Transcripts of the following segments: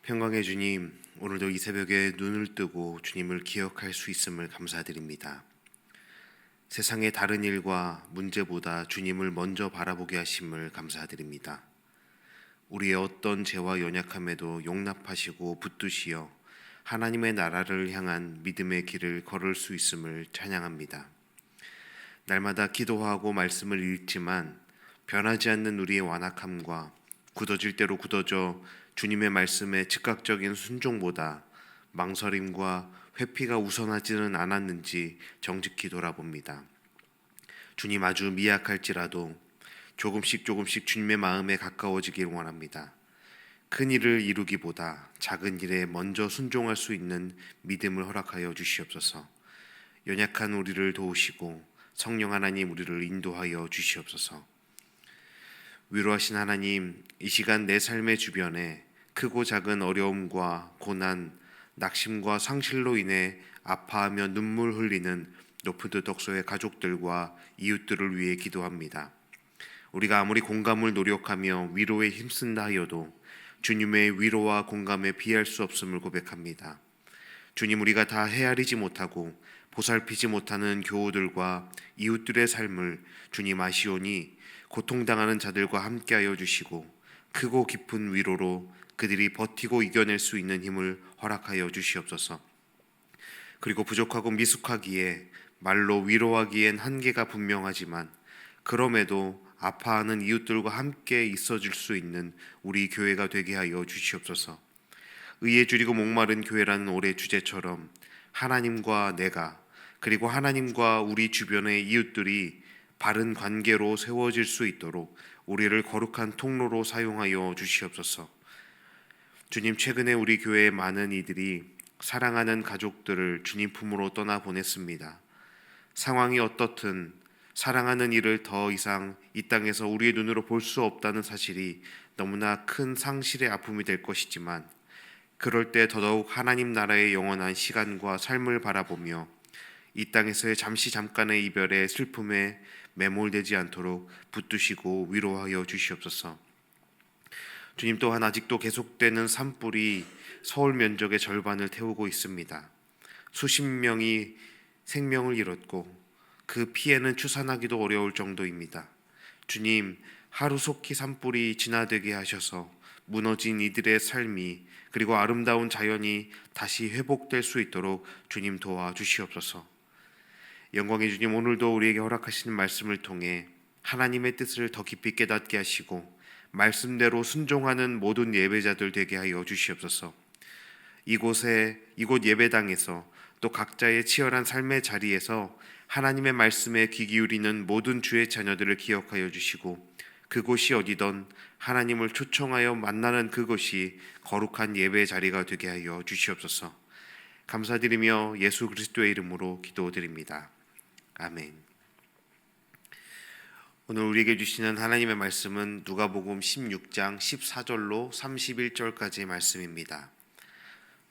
평강의 주님, 오늘도 이 새벽에 눈을 뜨고 주님을 기억할 수 있음을 감사드립니다. 세상의 다른 일과 문제보다 주님을 먼저 바라보게 하심을 감사드립니다. 우리의 어떤 죄와 연약함에도 용납하시고 붙드시어 하나님의 나라를 향한 믿음의 길을 걸을 수 있음을 찬양합니다. 날마다 기도하고 말씀을 읽지만 변하지 않는 우리의 완악함과 굳어질 대로 굳어져 주님의 말씀에 즉각적인 순종보다 망설임과 회피가 우선하지는 않았는지 정직히 돌아봅니다. 주님 아주 미약할지라도 조금씩 주님의 마음에 가까워지길 원합니다. 큰 일을 이루기보다 작은 일에 먼저 순종할 수 있는 믿음을 허락하여 주시옵소서. 연약한 우리를 도우시고 성령 하나님 우리를 인도하여 주시옵소서. 위로하신 하나님, 이 시간 내 삶의 주변에 크고 작은 어려움과 고난, 낙심과 상실로 인해 아파하며 눈물 흘리는 노푸드 독서의 가족들과 이웃들을 위해 기도합니다. 우리가 아무리 공감을 노력하며 위로에 힘쓴다 하여도 주님의 위로와 공감에 비할 수 없음을 고백합니다. 주님, 우리가 다 헤아리지 못하고 보살피지 못하는 교우들과 이웃들의 삶을 주님 아시오니 고통당하는 자들과 함께하여 주시고 크고 깊은 위로로 그들이 버티고 이겨낼 수 있는 힘을 허락하여 주시옵소서. 그리고 부족하고 미숙하기에 말로 위로하기엔 한계가 분명하지만 그럼에도 아파하는 이웃들과 함께 있어줄 수 있는 우리 교회가 되게 하여 주시옵소서. 의에 줄이고 목마른 교회라는 올해 주제처럼 하나님과 내가 그리고 하나님과 우리 주변의 이웃들이 바른 관계로 세워질 수 있도록 우리를 거룩한 통로로 사용하여 주시옵소서. 주님, 최근에 우리 교회의 많은 이들이 사랑하는 가족들을 주님 품으로 떠나보냈습니다. 상황이 어떻든 사랑하는 이를 더 이상 이 땅에서 우리의 눈으로 볼 수 없다는 사실이 너무나 큰 상실의 아픔이 될 것이지만 그럴 때 더더욱 하나님 나라의 영원한 시간과 삶을 바라보며 이 땅에서의 잠깐의 이별의 슬픔에 매몰되지 않도록 붙드시고 위로하여 주시옵소서. 주님, 또한 아직도 계속되는 산불이 서울 면적의 절반을 태우고 있습니다. 수십 명이 생명을 잃었고 그 피해는 추산하기도 어려울 정도입니다. 주님, 하루속히 산불이 진화되게 하셔서 무너진 이들의 삶이 그리고 아름다운 자연이 다시 회복될 수 있도록 주님 도와주시옵소서. 영광의 주님, 오늘도 우리에게 허락하시는 말씀을 통해 하나님의 뜻을 더 깊이 깨닫게 하시고 말씀대로 순종하는 모든 예배자들 되게 하여 주시옵소서. 이곳 예배당에서 또 각자의 치열한 삶의 자리에서 하나님의 말씀에 귀 기울이는 모든 주의 자녀들을 기억하여 주시고 그곳이 어디든 하나님을 초청하여 만나는 그것이 거룩한 예배 자리가 되게 하여 주시옵소서. 감사드리며 예수 그리스도의 이름으로 기도드립니다. 아멘. 오늘 우리에게 주시는 하나님의 말씀은 누가복음 16장 14절로 31절까지의 말씀입니다.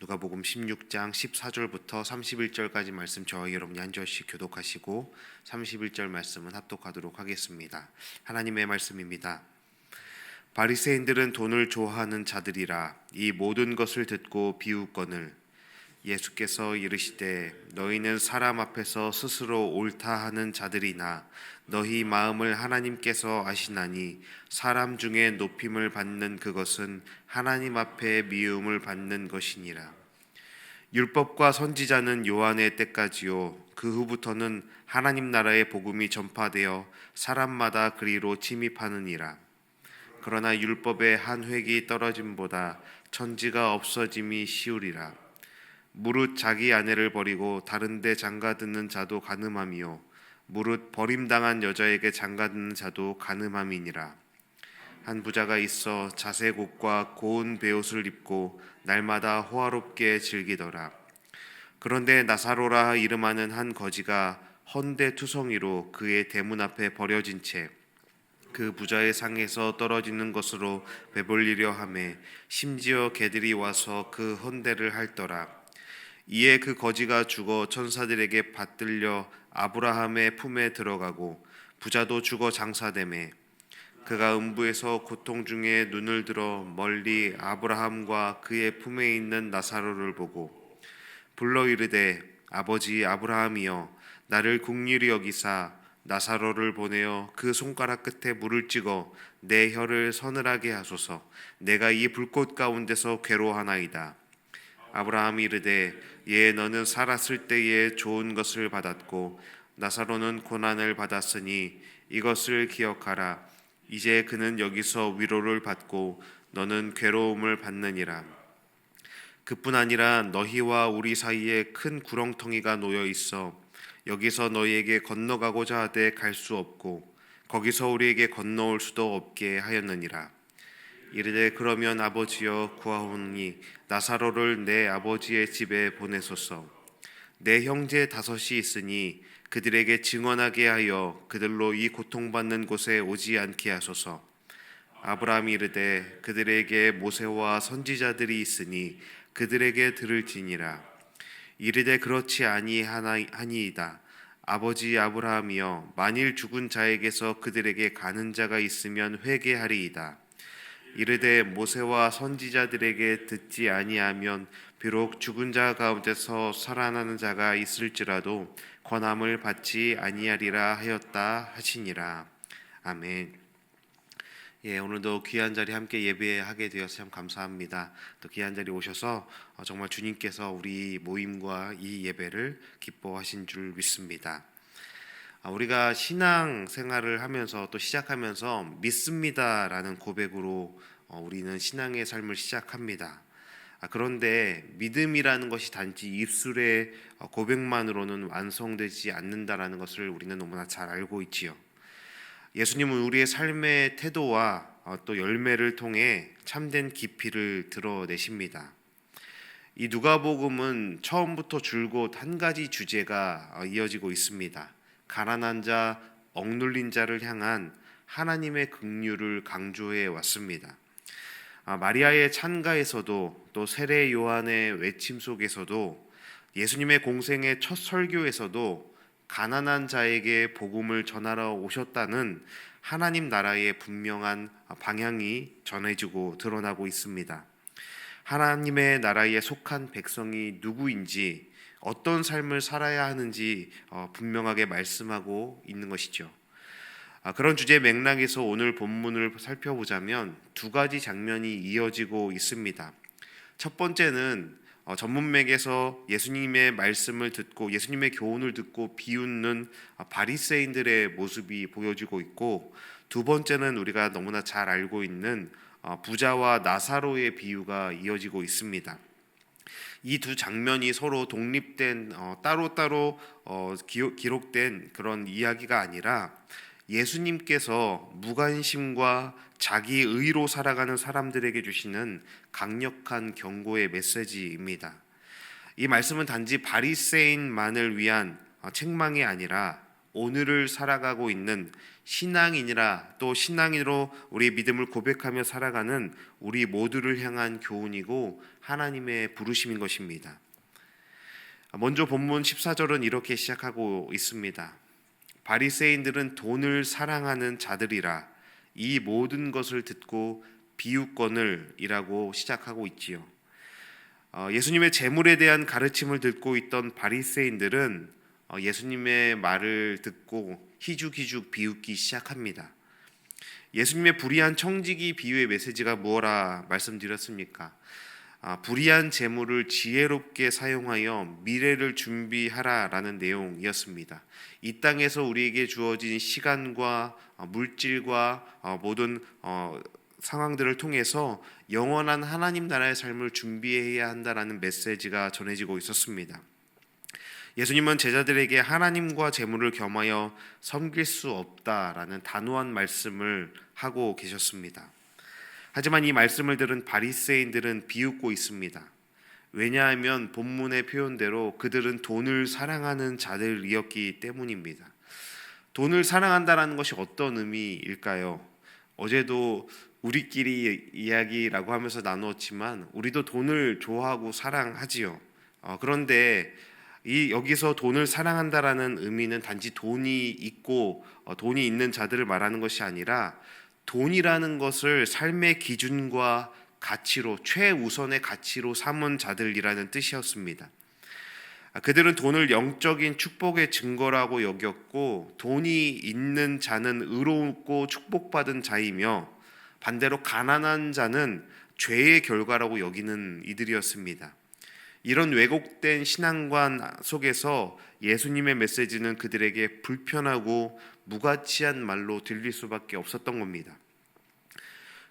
누가복음 16장 14절부터 31절까지 말씀 저와 여러분이 한 절씩 교독하시고 31절 말씀은 합독하도록 하겠습니다. 하나님의 말씀입니다. 바리새인들은 돈을 좋아하는 자들이라 이 모든 것을 듣고 비웃거늘 예수께서 이르시되 너희는 사람 앞에서 스스로 옳다 하는 자들이나 너희 마음을 하나님께서 아시나니 사람 중에 높임을 받는 그것은 하나님 앞에 미움을 받는 것이니라. 율법과 선지자는 요한의 때까지요 그 후부터는 하나님 나라의 복음이 전파되어 사람마다 그리로 침입하느니라. 그러나 율법의 한 획이 떨어짐보다 천지가 없어짐이 쉬우리라. 무릇 자기 아내를 버리고 다른 데 장가드는 자도 간음함이요 무릇 버림당한 여자에게 장가드는 자도 간음함이니라. 한 부자가 있어 자색 옷과 고운 베옷을 입고 날마다 호화롭게 즐기더라. 그런데 나사로라 이름하는 한 거지가 헌데 투성이로 그의 대문 앞에 버려진 채 그 부자의 상에서 떨어지는 것으로 배불리려 하매 심지어 개들이 와서 그 헌데를 핥더라. 이에 그 거지가 죽어 천사들에게 받들려 아브라함의 품에 들어가고 부자도 죽어 장사되매 그가 음부에서 고통 중에 눈을 들어 멀리 아브라함과 그의 품에 있는 나사로를 보고 불러 이르되 아버지 아브라함이여 나를 긍휼히 여기사 나사로를 보내어 그 손가락 끝에 물을 찍어 내 혀를 서늘하게 하소서. 내가 이 불꽃 가운데서 괴로하나이다. 아브라함이 이르되 예 너는 살았을 때에 좋은 것을 받았고 나사로는 고난을 받았으니 이것을 기억하라. 이제 그는 여기서 위로를 받고 너는 괴로움을 받느니라. 그뿐 아니라 너희와 우리 사이에 큰 구렁텅이가 놓여 있어 여기서 너희에게 건너가고자 하되 갈 수 없고 거기서 우리에게 건너올 수도 없게 하였느니라. 이르되 그러면 아버지여 구하오니 나사로를 내 아버지의 집에 보내소서. 내 형제 5이 있으니 그들에게 증언하게 하여 그들로 이 고통받는 곳에 오지 않게 하소서. 아브라함이 이르되 그들에게 모세와 선지자들이 있으니 그들에게 들을지니라. 이르되 그렇지 아니하니이다. 아버지 아브라함이여 만일 죽은 자에게서 그들에게 가는 자가 있으면 회개하리이다. 이르되 모세와 선지자들에게 듣지 아니하면 비록 죽은 자 가운데서 살아나는 자가 있을지라도 권함을 받지 아니하리라 하였다 하시니라. 아멘. 예, 오늘도 귀한 자리 함께 예배하게 되어서 참 감사합니다. 또 귀한 자리 오셔서 정말 주님께서 우리 모임과 이 예배를 기뻐하신 줄 믿습니다. 우리가 신앙 생활을 하면서 또 시작하면서 믿습니다라는 고백으로 우리는 신앙의 삶을 시작합니다. 그런데 믿음이라는 것이 단지 입술의 고백만으로는 완성되지 않는다라는 것을 우리는 너무나 잘 알고 있지요. 예수님은 우리의 삶의 태도와 또 열매를 통해 참된 깊이를 드러내십니다. 이 누가복음은 처음부터 줄곧 한 가지 주제가 이어지고 있습니다. 가난한 자, 억눌린 자를 향한 하나님의 긍휼을 강조해 왔습니다. 마리아의 찬가에서도 또 세례 요한의 외침 속에서도 예수님의 공생의 첫 설교에서도 가난한 자에게 복음을 전하러 오셨다는 하나님 나라의 분명한 방향이 전해지고 드러나고 있습니다. 하나님의 나라에 속한 백성이 누구인지 어떤 삶을 살아야 하는지 분명하게 말씀하고 있는 것이죠. 그런 주제 맥락에서 오늘 본문을 살펴보자면 두 가지 장면이 이어지고 있습니다. 첫 번째는 전문맥에서 예수님의 말씀을 듣고 예수님의 교훈을 듣고 비웃는 바리새인들의 모습이 보여지고 있고, 두 번째는 우리가 너무나 잘 알고 있는 부자와 나사로의 비유가 이어지고 있습니다. 이 두 장면이 서로 독립된 따로따로 기록된 그런 이야기가 아니라 예수님께서 무관심과 자기 의로 살아가는 사람들에게 주시는 강력한 경고의 메시지입니다. 이 말씀은 단지 바리새인만을 위한 책망이 아니라 오늘을 살아가고 있는 신앙인이라 또 신앙인으로 우리의 믿음을 고백하며 살아가는 우리 모두를 향한 교훈이고 하나님의 부르심인 것입니다. 먼저 본문 14절은 이렇게 시작하고 있습니다. 바리새인들은 돈을 사랑하는 자들이라 이 모든 것을 듣고 비웃거늘이라고 시작하고 있지요. 예수님의 재물에 대한 가르침을 듣고 있던 바리새인들은 예수님의 말을 듣고 희죽희죽 비웃기 시작합니다. 예수님의 불의한 청지기 비유의 메시지가 무엇라 말씀드렸습니까? 불의한 재물을 지혜롭게 사용하여 미래를 준비하라라는 내용이었습니다. 이 땅에서 우리에게 주어진 시간과 물질과 모든 상황들을 통해서 영원한 하나님 나라의 삶을 준비해야 한다라는 메시지가 전해지고 있었습니다. 예수님은 제자들에게 하나님과 재물을 겸하여 섬길 수 없다라는 단호한 말씀을 하고 계셨습니다. 하지만 이 말씀을 들은 바리새인들은 비웃고 있습니다. 왜냐하면 본문의 표현대로 그들은 돈을 사랑하는 자들이었기 때문입니다. 돈을 사랑한다라는 것이 어떤 의미일까요? 어제도 우리끼리 이야기라고 하면서 나누었지만 우리도 돈을 좋아하고 사랑하지요. 그런데 여기서 돈을 사랑한다라는 의미는 단지 돈이 있고 돈이 있는 자들을 말하는 것이 아니라 돈이라는 것을 삶의 기준과 가치로 최우선의 가치로 삼은 자들이라는 뜻이었습니다. 그들은 돈을 영적인 축복의 증거라고 여겼고 돈이 있는 자는 의롭고 축복받은 자이며 반대로 가난한 자는 죄의 결과라고 여기는 이들이었습니다. 이런 왜곡된 신앙관 속에서 예수님의 메시지는 그들에게 불편하고 무가치한 말로 들릴 수밖에 없었던 겁니다.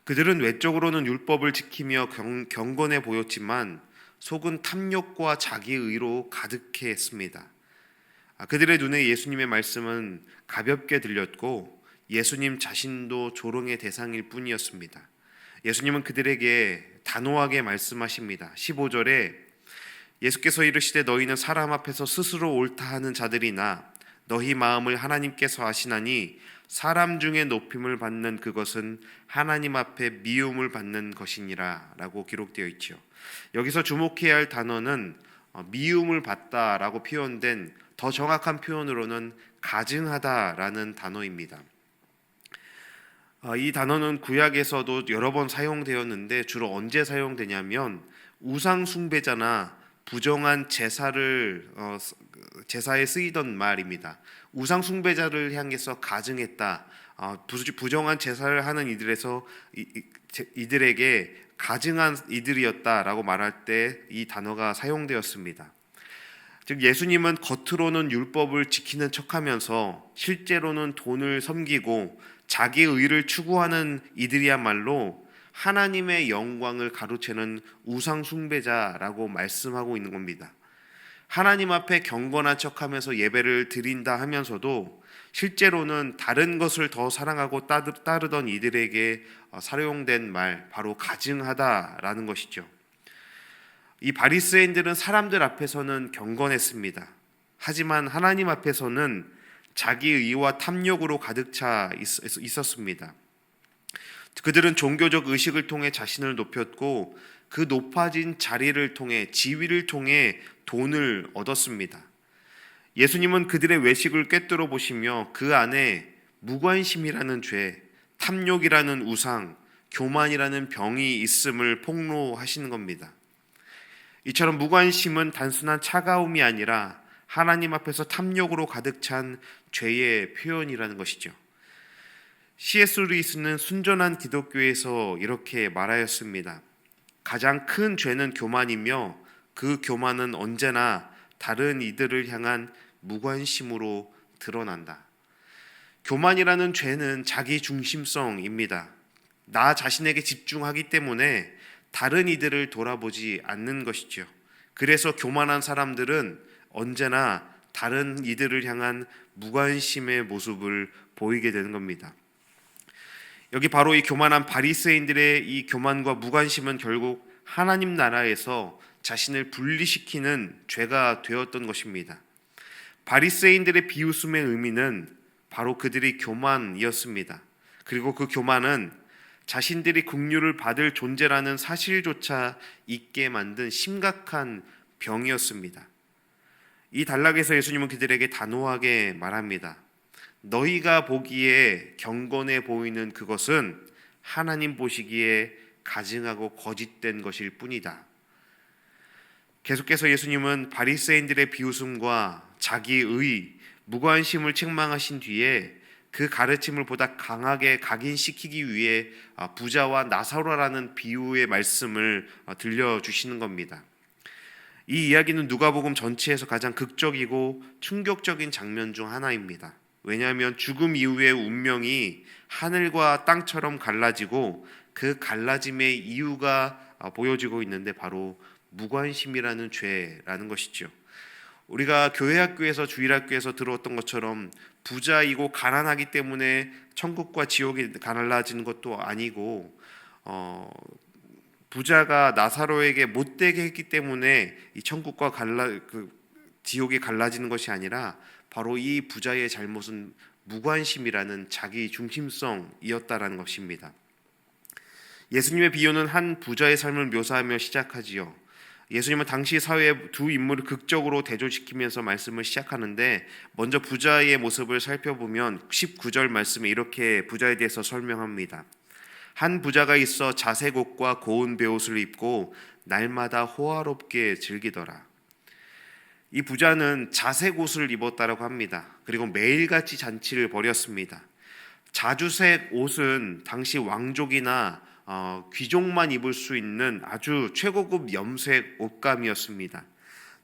그들은 외적으로는 율법을 지키며 경건해 보였지만 속은 탐욕과 자기의로 가득해 했습니다. 그들의 눈에 예수님의 말씀은 가볍게 들렸고 예수님 자신도 조롱의 대상일 뿐이었습니다. 예수님은 그들에게 단호하게 말씀하십니다. 15절에 예수께서 이르시되 너희는 사람 앞에서 스스로 옳다 하는 자들이나 너희 마음을 하나님께서 아시나니 사람 중에 높임을 받는 그것은 하나님 앞에 미움을 받는 것이니라 라고 기록되어 있죠. 여기서 주목해야 할 단어는 미움을 받다라고 표현된 더 정확한 표현으로는 가증하다라는 단어입니다. 이 단어는 구약에서도 여러 번 사용되었는데 주로 언제 사용되냐면 우상 숭배자나 부정한 제사에 쓰이던 말입니다. 우상 숭배자를 향해서 가증했다. 부정한 제사를 하는 이들에게 가증한 이들이었다라고 말할 때 이 단어가 사용되었습니다. 즉 예수님은 겉으로는 율법을 지키는 척하면서 실제로는 돈을 섬기고 자기의 의를 추구하는 이들이야말로 하나님의 영광을 가로채는 우상 숭배자라고 말씀하고 있는 겁니다. 하나님 앞에 경건한 척하면서 예배를 드린다 하면서도 실제로는 다른 것을 더 사랑하고 따르던 이들에게 사용된 말, 바로 가증하다라는 것이죠. 이 바리새인들은 사람들 앞에서는 경건했습니다. 하지만 하나님 앞에서는 자기 의와 탐욕으로 가득 차 있었습니다. 그들은 종교적 의식을 통해 자신을 높였고 그 높아진 자리를 통해 지위를 통해 돈을 얻었습니다. 예수님은 그들의 외식을 꿰뚫어 보시며 그 안에 무관심이라는 죄, 탐욕이라는 우상, 교만이라는 병이 있음을 폭로하시는 겁니다. 이처럼 무관심은 단순한 차가움이 아니라 하나님 앞에서 탐욕으로 가득 찬 죄의 표현이라는 것이죠. C.S. 루이스는 순전한 기독교에서 이렇게 말하였습니다. 가장 큰 죄는 교만이며 그 교만은 언제나 다른 이들을 향한 무관심으로 드러난다. 교만이라는 죄는 자기 중심성입니다. 나 자신에게 집중하기 때문에 다른 이들을 돌아보지 않는 것이죠. 그래서 교만한 사람들은 언제나 다른 이들을 향한 무관심의 모습을 보이게 되는 겁니다. 여기 바로 이 교만한 바리새인들의 이 교만과 무관심은 결국 하나님 나라에서 자신을 분리시키는 죄가 되었던 것입니다. 바리새인들의 비웃음의 의미는 바로 그들이 교만이었습니다. 그리고 그 교만은 자신들이 긍휼을 받을 존재라는 사실조차 잊게 만든 심각한 병이었습니다. 이 단락에서 예수님은 그들에게 단호하게 말합니다. 너희가 보기에 경건해 보이는 그것은 하나님 보시기에 가증하고 거짓된 것일 뿐이다. 계속해서 예수님은 바리새인들의 비웃음과 자기의 무관심을 책망하신 뒤에 그 가르침을 보다 강하게 각인시키기 위해 부자와 나사로라는 비유의 말씀을 들려주시는 겁니다. 이 이야기는 누가복음 전체에서 가장 극적이고 충격적인 장면 중 하나입니다. 왜냐하면 죽음 이후의 운명이 하늘과 땅처럼 갈라지고 그 갈라짐의 이유가 보여지고 있는데 바로 무관심이라는 죄라는 것이죠. 우리가 교회학교에서 주일학교에서 들었던 것처럼 부자이고 가난하기 때문에 천국과 지옥이 갈라지는 것도 아니고 부자가 나사로에게 못되게 했기 때문에 이 천국과 지옥이 갈라지는 것이 아니라 바로 이 부자의 잘못은 무관심이라는 자기 중심성이었다라는 것입니다. 예수님의 비유는 한 부자의 삶을 묘사하며 시작하지요. 예수님은 당시 사회의 두 인물을 극적으로 대조시키면서 말씀을 시작하는데, 먼저 부자의 모습을 살펴보면 19절 말씀에 이렇게 부자에 대해서 설명합니다. 한 부자가 있어 자색 옷과 고운 베옷을 입고 날마다 호화롭게 즐기더라. 이 부자는 자색 옷을 입었다라고 합니다. 그리고 매일같이 잔치를 벌였습니다. 자주색 옷은 당시 왕족이나 귀족만 입을 수 있는 아주 최고급 염색 옷감이었습니다.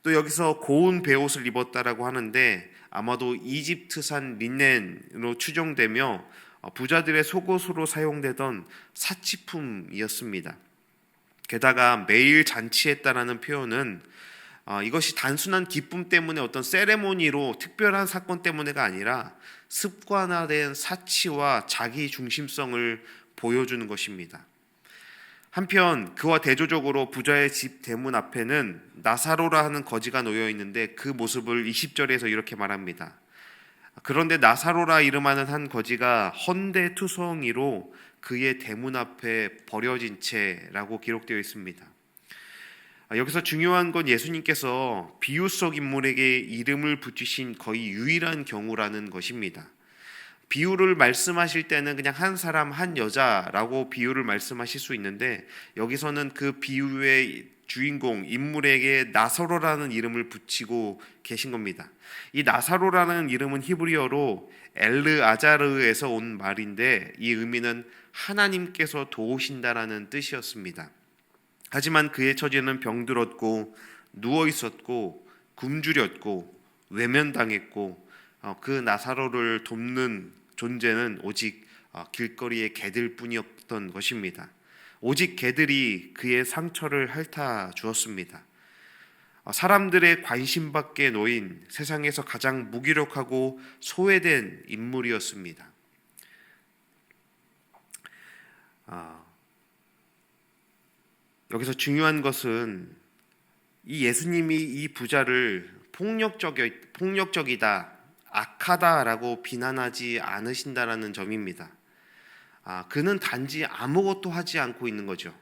또 여기서 고운 베옷을 입었다라고 하는데 아마도 이집트산 린넨으로 추정되며 부자들의 속옷으로 사용되던 사치품이었습니다. 게다가 매일 잔치했다라는 표현은 이것이 단순한 기쁨 때문에 어떤 세레모니로 특별한 사건 때문에가 아니라 습관화된 사치와 자기 중심성을 보여주는 것입니다. 한편 그와 대조적으로 부자의 집 대문 앞에는 나사로라 하는 거지가 놓여 있는데 그 모습을 20절에서 이렇게 말합니다. 그런데 나사로라 이름하는 한 거지가 헌데투성이로 그의 대문 앞에 버려진 채라고 기록되어 있습니다. 여기서 중요한 건 예수님께서 비유 속 인물에게 이름을 붙이신 거의 유일한 경우라는 것입니다. 비유를 말씀하실 때는 그냥 한 사람 한 여자라고 비유를 말씀하실 수 있는데, 여기서는 그 비유의 주인공 인물에게 나사로라는 이름을 붙이고 계신 겁니다. 이 나사로라는 이름은 히브리어로 엘르아자르에서 온 말인데, 이 의미는 하나님께서 도우신다라는 뜻이었습니다. 하지만 그의 처지는 병들었고 누워 있었고 굶주렸고 외면당했고 그 나사로를 돕는 존재는 오직 길거리의 개들 뿐이었던 것입니다. 오직 개들이 그의 상처를 핥아 주었습니다. 사람들의 관심 밖에 놓인 세상에서 가장 무기력하고 소외된 인물이었습니다. 여기서 중요한 것은 이 예수님이 이 부자를 폭력적이다, 악하다라고 비난하지 않으신다라는 점입니다. 그는 단지 아무것도 하지 않고 있는 거죠.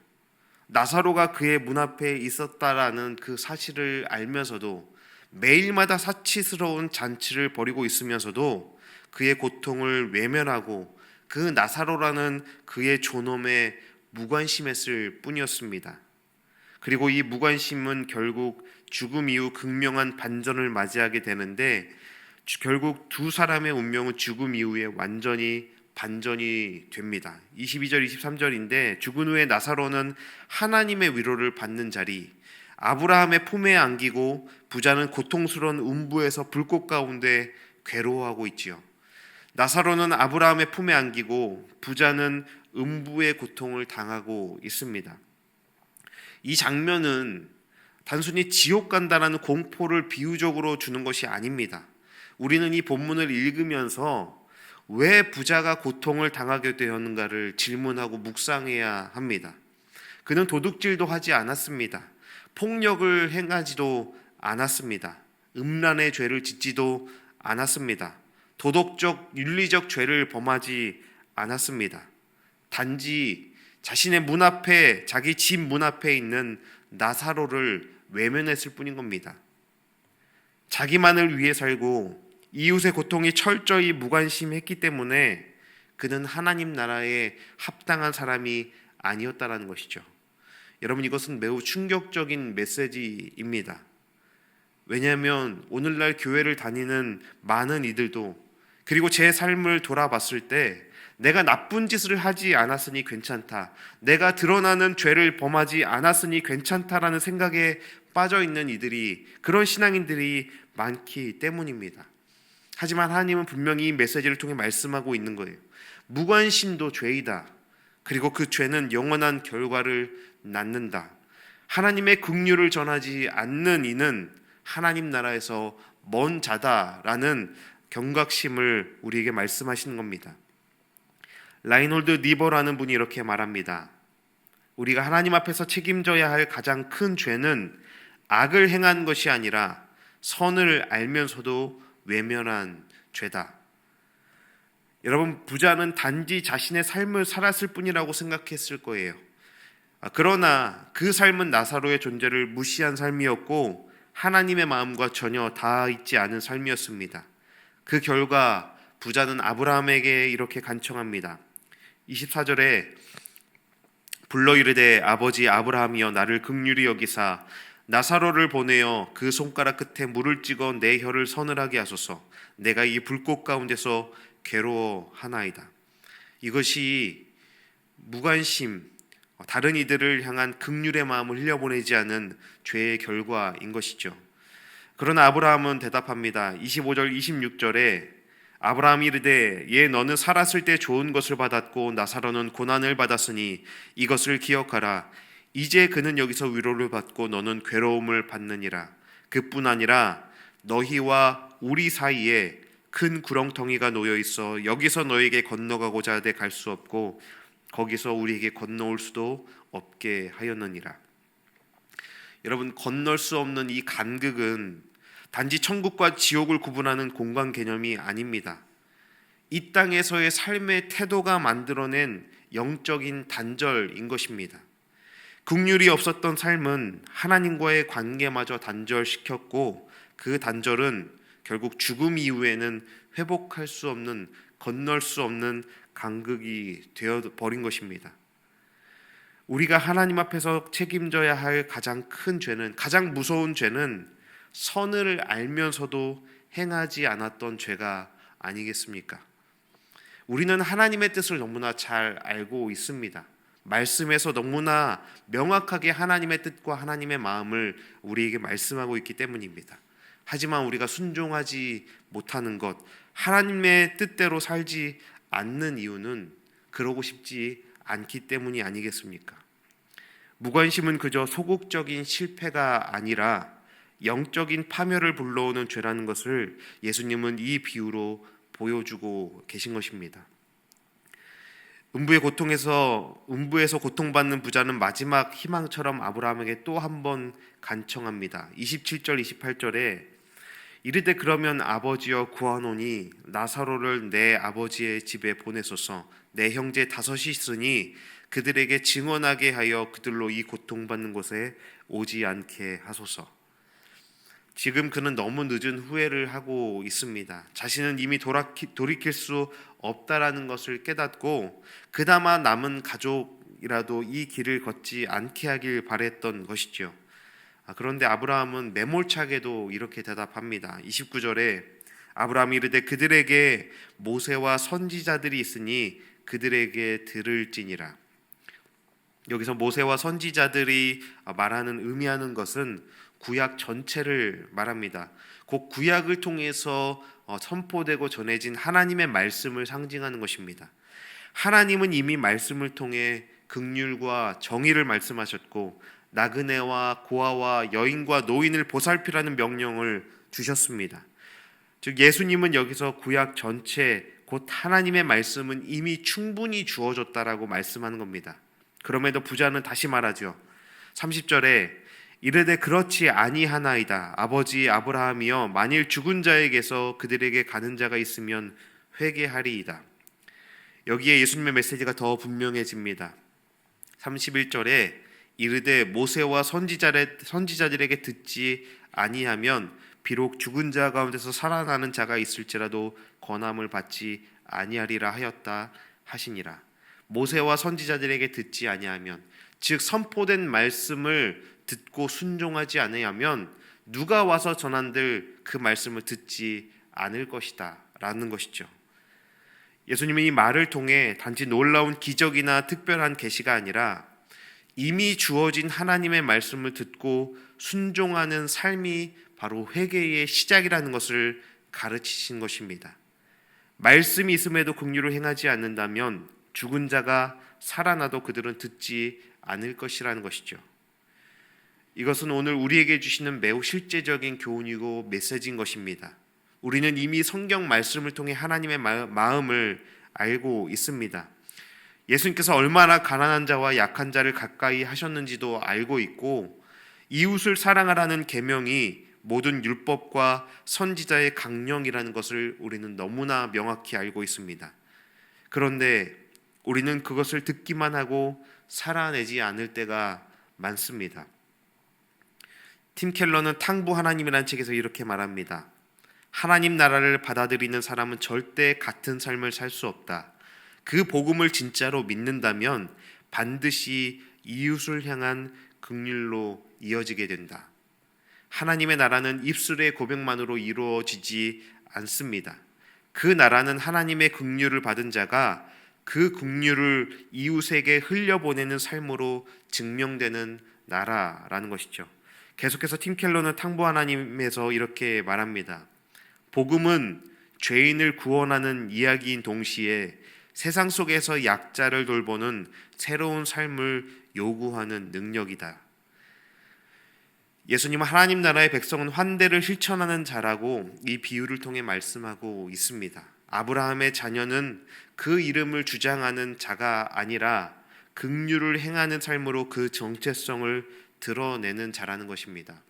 나사로가 그의 문 앞에 있었다라는 그 사실을 알면서도 매일마다 사치스러운 잔치를 벌이고 있으면서도 그의 고통을 외면하고 그 나사로라는 그의 존엄에 무관심했을 뿐이었습니다. 그리고 이 무관심은 결국 죽음 이후 극명한 반전을 맞이하게 되는데, 결국 두 사람의 운명은 죽음 이후에 완전히 반전이 됩니다. 22절 23절인데 죽은 후에 나사로는 하나님의 위로를 받는 자리, 아브라함의 품에 안기고 부자는 고통스러운 음부에서 불꽃 가운데 괴로워하고 있지요. 나사로는 아브라함의 품에 안기고 부자는 음부의 고통을 당하고 있습니다. 이 장면은 단순히 지옥 간다라는 공포를 비유적으로 주는 것이 아닙니다. 우리는 이 본문을 읽으면서 왜 부자가 고통을 당하게 되었는가를 질문하고 묵상해야 합니다. 그는 도둑질도 하지 않았습니다. 폭력을 행하지도 않았습니다. 음란의 죄를 짓지도 않았습니다. 도덕적, 윤리적 죄를 범하지 않았습니다. 단지 자신의 문 앞에, 자기 집 문 앞에 있는 나사로를 외면했을 뿐인 겁니다. 자기만을 위해 살고 이웃의 고통이 철저히 무관심했기 때문에 그는 하나님 나라에 합당한 사람이 아니었다라는 것이죠. 여러분, 이것은 매우 충격적인 메시지입니다. 왜냐하면 오늘날 교회를 다니는 많은 이들도, 그리고 제 삶을 돌아봤을 때 내가 나쁜 짓을 하지 않았으니 괜찮다, 내가 드러나는 죄를 범하지 않았으니 괜찮다라는 생각에 빠져있는 이들이, 그런 신앙인들이 많기 때문입니다. 하지만 하나님은 분명히 이 메시지를 통해 말씀하고 있는 거예요. 무관심도 죄이다. 그리고 그 죄는 영원한 결과를 낳는다. 하나님의 긍휼을 전하지 않는 이는 하나님 나라에서 먼 자다라는 경각심을 우리에게 말씀하시는 겁니다. 라인홀드 니버라는 분이 이렇게 말합니다. 우리가 하나님 앞에서 책임져야 할 가장 큰 죄는 악을 행한 것이 아니라 선을 알면서도 외면한 죄다. 여러분, 부자는 단지 자신의 삶을 살았을 뿐이라고 생각했을 거예요. 그러나 그 삶은 나사로의 존재를 무시한 삶이었고 하나님의 마음과 전혀 닿아 있지 않은 삶이었습니다. 그 결과 부자는 아브라함에게 이렇게 간청합니다. 24절에 불러 이르되 아버지 아브라함이여 나를 긍휼히 여기사 나사로를 보내어 그 손가락 끝에 물을 찍어 내 혀를 서늘하게 하소서. 내가 이 불꽃 가운데서 괴로워하나이다. 이것이 무관심, 다른 이들을 향한 긍휼의 마음을 흘려보내지 않은 죄의 결과인 것이죠. 그러나 아브라함은 대답합니다. 25절 26절에 아브라함이 이르되 예 너는 살았을 때 좋은 것을 받았고 나사로는 고난을 받았으니 이것을 기억하라. 이제 그는 여기서 위로를 받고 너는 괴로움을 받느니라. 그뿐 아니라 너희와 우리 사이에 큰 구렁텅이가 놓여 있어 여기서 너에게 건너가고자 하되 갈 수 없고 거기서 우리에게 건너올 수도 없게 하였느니라. 여러분, 건널 수 없는 이 간극은 단지 천국과 지옥을 구분하는 공간 개념이 아닙니다. 이 땅에서의 삶의 태도가 만들어낸 영적인 단절인 것입니다. 긍휼이 없었던 삶은 하나님과의 관계마저 단절시켰고 그 단절은 결국 죽음 이후에는 회복할 수 없는, 건널 수 없는 간극이 되어버린 것입니다. 우리가 하나님 앞에서 책임져야 할 가장 큰 죄는, 가장 무서운 죄는 선을 알면서도 행하지 않았던 죄가 아니겠습니까? 우리는 하나님의 뜻을 너무나 잘 알고 있습니다. 말씀에서 너무나 명확하게 하나님의 뜻과 하나님의 마음을 우리에게 말씀하고 있기 때문입니다. 하지만 우리가 순종하지 못하는 것, 하나님의 뜻대로 살지 않는 이유는 그러고 싶지 않기 때문이 아니겠습니까? 무관심은 그저 소극적인 실패가 아니라 영적인 파멸을 불러오는 죄라는 것을 예수님은 이 비유로 보여주고 계신 것입니다. 음부에서 고통받는 부자는 마지막 희망처럼 아브라함에게 또 한 번 간청합니다. 27절 28절에 이르되 그러면 아버지여 구하노니 나사로를 내 아버지의 집에 보내소서. 내 형제 5이 있으니 그들에게 증언하게 하여 그들로 이 고통받는 곳에 오지 않게 하소서. 지금 그는 너무 늦은 후회를 하고 있습니다. 자신은 이미 돌이킬 수 없다라는 것을 깨닫고 그나마 남은 가족이라도 이 길을 걷지 않게 하길 바랬던 것이죠. 그런데 아브라함은 매몰차게도 이렇게 대답합니다. 29절에 아브라함이 이르되 그들에게 모세와 선지자들이 있으니 그들에게 들을지니라. 여기서 모세와 선지자들이 의미하는 것은 구약 전체를 말합니다. 곧 구약을 통해서 선포되고 전해진 하나님의 말씀을 상징하는 것입니다. 하나님은 이미 말씀을 통해 긍휼과 정의를 말씀하셨고 나그네와 고아와 여인과 노인을 보살피라는 명령을 주셨습니다. 즉 예수님은 여기서 구약 전체 곧 하나님의 말씀은 이미 충분히 주어졌다라고 말씀하는 겁니다. 그럼에도 부자는 다시 말하죠. 30절에 이르되 그렇지 아니하나이다. 아버지 아브라함이여 만일 죽은 자에게서 그들에게 가는 자가 있으면 회개하리이다. 여기에 예수님의 메시지가 더 분명해집니다. 31절에 이르되 모세와 선지자들에게 듣지 아니하면 비록 죽은 자 가운데서 살아나는 자가 있을지라도 권함을 받지 아니하리라 하였다 하시니라. 모세와 선지자들에게 듣지 아니하면, 즉 선포된 말씀을 듣고 순종하지 않으면 누가 와서 전한들 그 말씀을 듣지 않을 것이다 라는 것이죠. 예수님은 이 말을 통해 단지 놀라운 기적이나 특별한 계시가 아니라 이미 주어진 하나님의 말씀을 듣고 순종하는 삶이 바로 회개의 시작이라는 것을 가르치신 것입니다. 말씀이 있음에도 긍휼을 행하지 않는다면 죽은 자가 살아나도 그들은 듣지 않을 것이라는 것이죠. 이것은 오늘 우리에게 주시는 매우 실제적인 교훈이고 메시지인 것입니다. 우리는 이미 성경 말씀을 통해 하나님의 마음을 알고 있습니다. 예수님께서 얼마나 가난한 자와 약한 자를 가까이 하셨는지도 알고 있고 이웃을 사랑하라는 계명이 모든 율법과 선지자의 강령이라는 것을 우리는 너무나 명확히 알고 있습니다. 그런데 우리는 그것을 듣기만 하고 살아내지 않을 때가 많습니다. 팀 켈러는 탕부 하나님이라는 책에서 이렇게 말합니다. 하나님 나라를 받아들이는 사람은 절대 같은 삶을 살 수 없다. 그 복음을 진짜로 믿는다면 반드시 이웃을 향한 긍휼로 이어지게 된다. 하나님의 나라는 입술의 고백만으로 이루어지지 않습니다. 그 나라는 하나님의 긍휼을 받은 자가 그 긍휼을 이웃에게 흘려보내는 삶으로 증명되는 나라라는 것이죠. 계속해서 팀 켈러는 탕부 하나님에서 이렇게 말합니다. 복음은 죄인을 구원하는 이야기인 동시에 세상 속에서 약자를 돌보는 새로운 삶을 요구하는 능력이다. 예수님은 하나님 나라의 백성은 환대를 실천하는 자라고 이 비유를 통해 말씀하고 있습니다. 아브라함의 자녀는 그 이름을 주장하는 자가 아니라 긍휼을 행하는 삶으로 그 정체성을 드러내는 자라는 것입니다.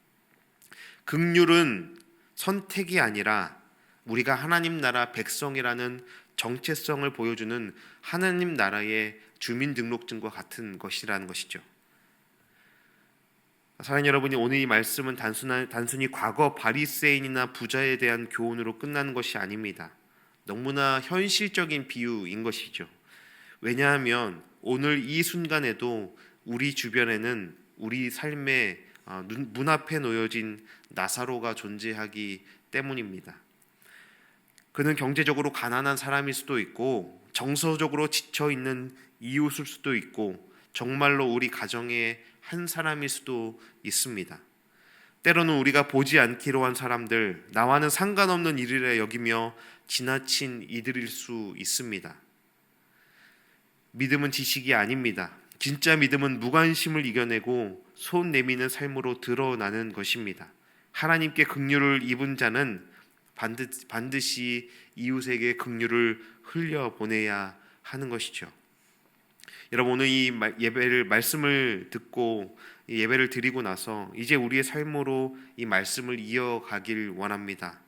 긍휼은 선택이 아니라 우리가 하나님 나라 백성이라는 정체성을 보여주는 하나님 나라의 주민등록증과 같은 것이라는 것이죠. 사랑하는 여러분이, 오늘 이 말씀은 단순히 과거 바리새인이나 부자에 대한 교훈으로 끝나는 것이 아닙니다. 너무나 현실적인 비유인 것이죠. 왜냐하면 오늘 이 순간에도 우리 주변에는 우리 삶의 문 앞에 놓여진 나사로가 존재하기 때문입니다. 그는 경제적으로 가난한 사람일 수도 있고 정서적으로 지쳐있는 이웃일 수도 있고 정말로 우리 가정의 한 사람일 수도 있습니다. 때로는 우리가 보지 않기로 한 사람들, 나와는 상관없는 일이라 여기며 지나친 이들일 수 있습니다. 믿음은 지식이 아닙니다. 진짜 믿음은 무관심을 이겨내고 손 내미는 삶으로 드러나는 것입니다. 하나님께 긍휼을 입은 자는 반드시 이웃에게 긍휼을 흘려보내야 하는 것이죠. 여러분, 오늘 이 말씀을 듣고 예배를 드리고 나서 이제 우리의 삶으로 이 말씀을 이어가길 원합니다.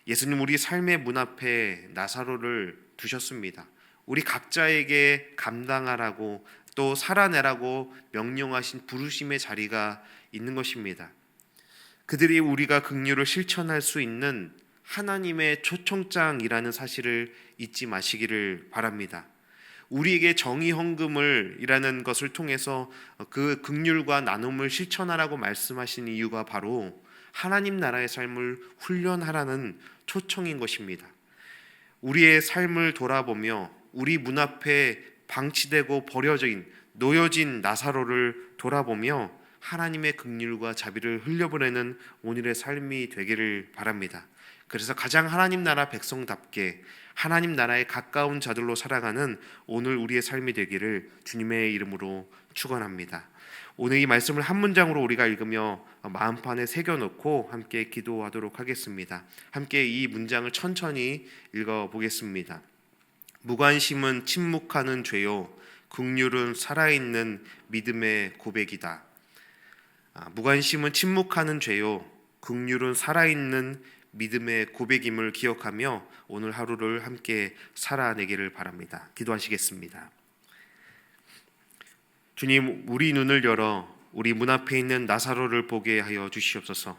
예수님 우리 삶의 문 앞에 나사로를 두셨습니다. 우리 각자에게 감당하라고 또 살아내라고 명령하신 부르심의 자리가 있는 것입니다. 그들이 우리가 긍휼을 실천할 수 있는 하나님의 초청장이라는 사실을 잊지 마시기를 바랍니다. 우리에게 정의 헌금을이라는 것을 통해서 그 긍휼과 나눔을 실천하라고 말씀하신 이유가 바로 하나님 나라의 삶을 훈련하라는 초청인 것입니다. 우리의 삶을 돌아보며 우리 문 앞에 방치되고 놓여진 나사로를 돌아보며 하나님의 긍휼과 자비를 흘려보내는 오늘의 삶이 되기를 바랍니다. 그래서 가장 하나님 나라 백성답게 하나님 나라에 가까운 자들로 살아가는 오늘 우리의 삶이 되기를 주님의 이름으로 축원합니다. 오늘 이 말씀을 한 문장으로 우리가 읽으며 마음판에 새겨놓고 함께 기도하도록 하겠습니다. 함께 이 문장을 천천히 읽어보겠습니다. 무관심은 침묵하는 죄요, 긍휼은 살아있는 믿음의 고백이다. 무관심은 침묵하는 죄요, 긍휼은 살아있는 믿음의 고백임을 기억하며 오늘 하루를 함께 살아내기를 바랍니다. 기도하시겠습니다. 주님, 우리 눈을 열어 우리 문 앞에 있는 나사로를 보게 하여 주시옵소서.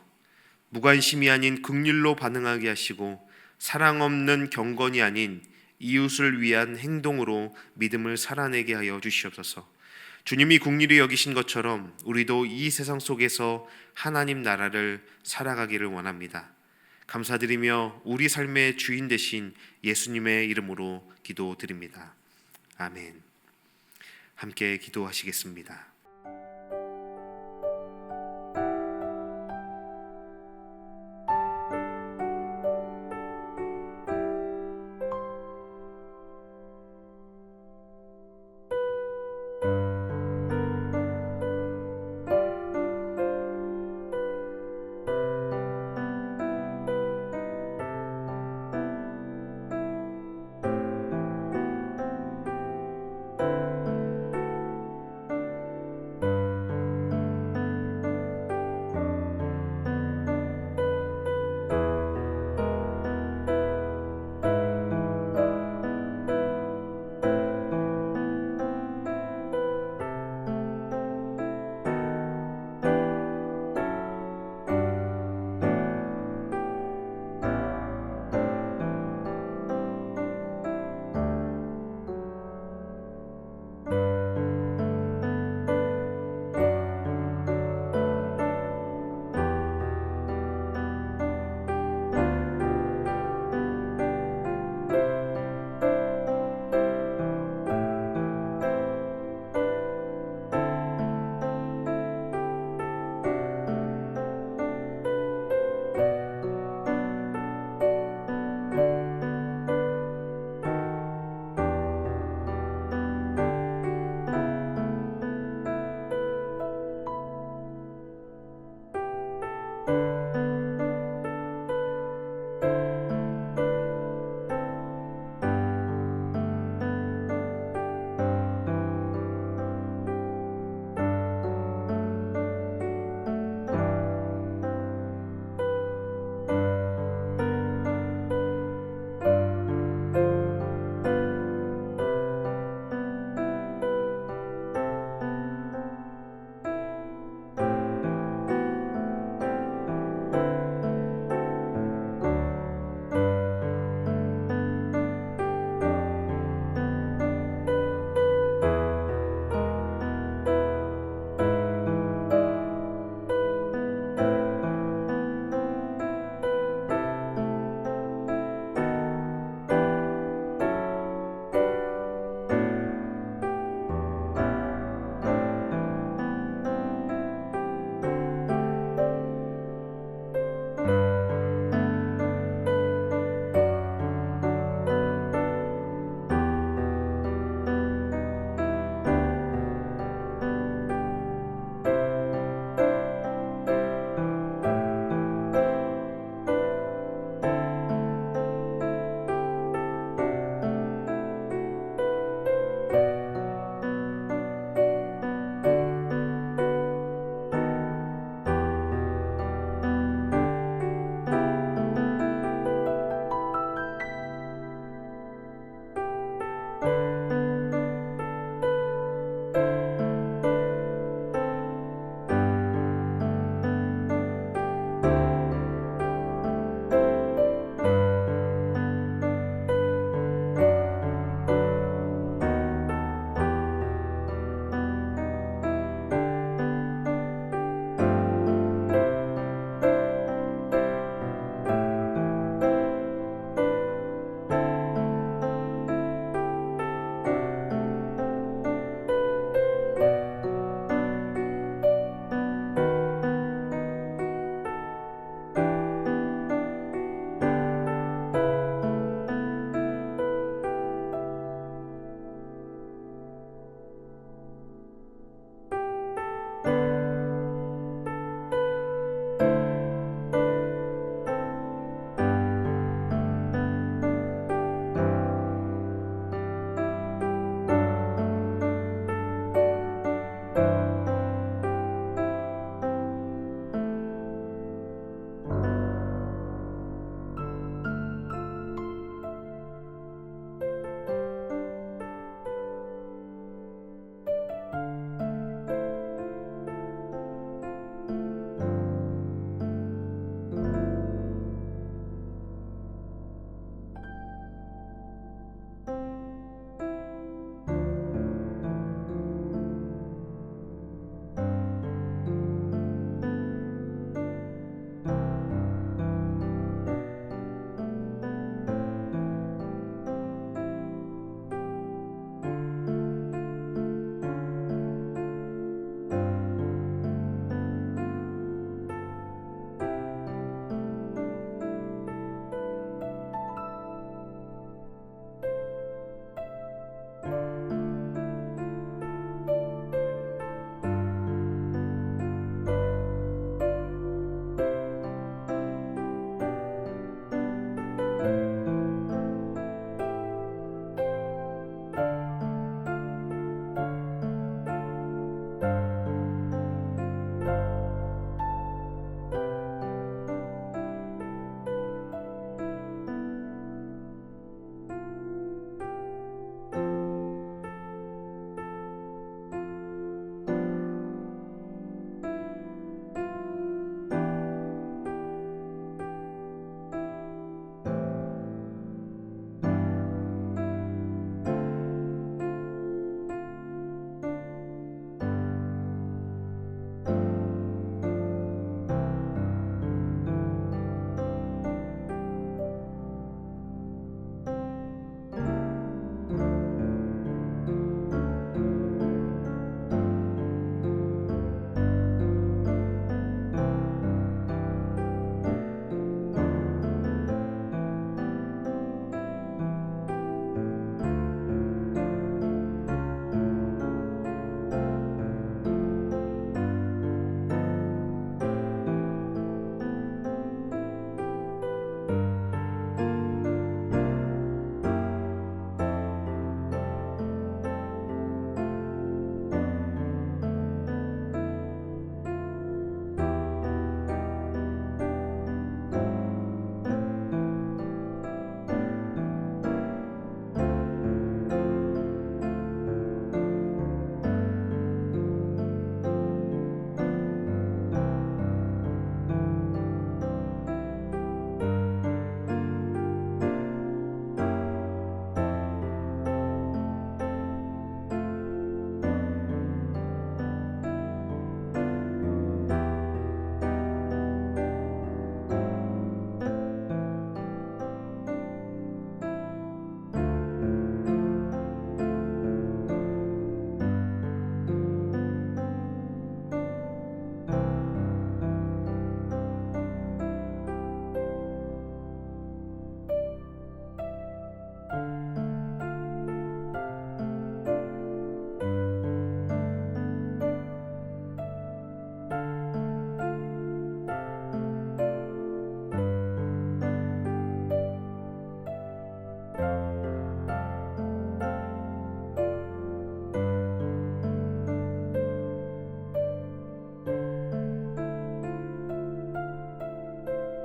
무관심이 아닌 긍휼로 반응하게 하시고 사랑 없는 경건이 아닌 이웃을 위한 행동으로 믿음을 살아내게 하여 주시옵소서. 주님이 긍휼히 여기신 것처럼 우리도 이 세상 속에서 하나님 나라를 살아가기를 원합니다. 감사드리며 우리 삶의 주인 되신 예수님의 이름으로 기도드립니다. 아멘. 함께 기도하시겠습니다.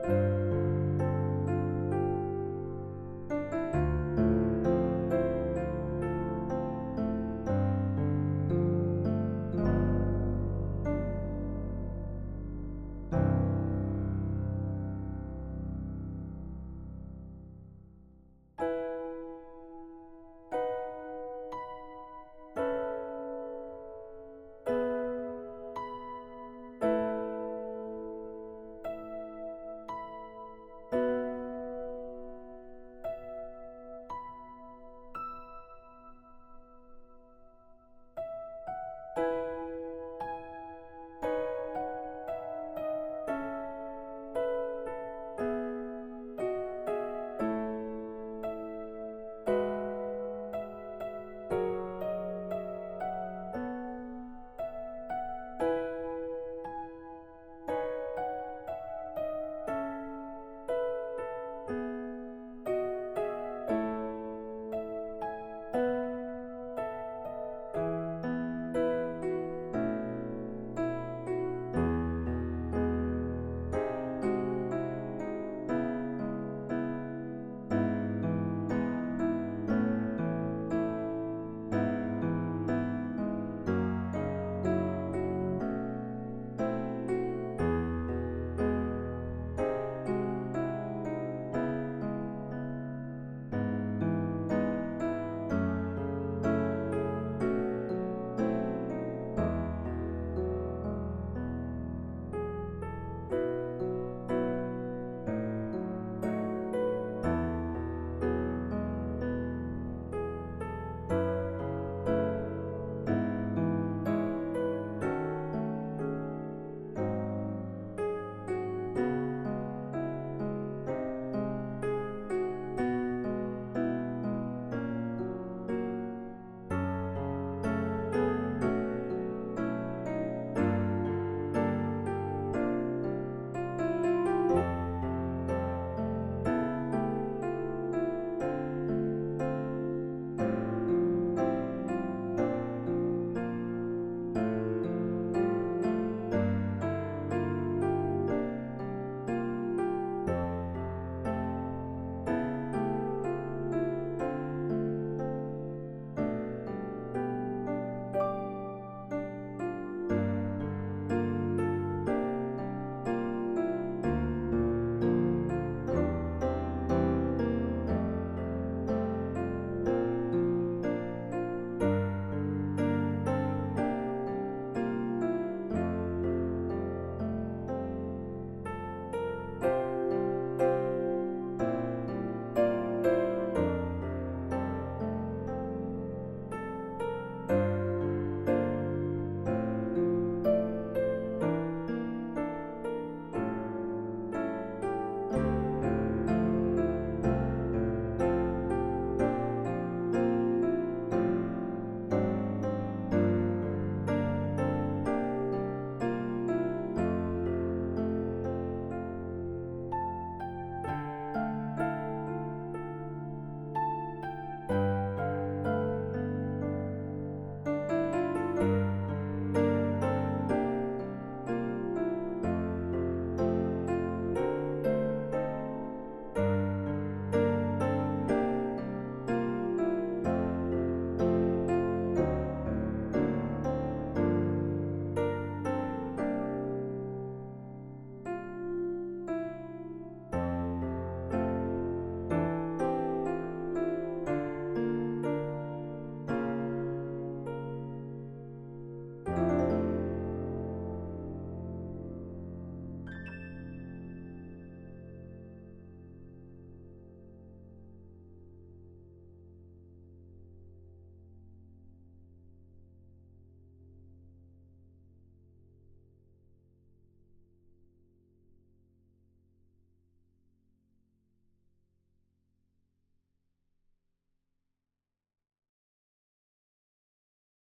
아멘.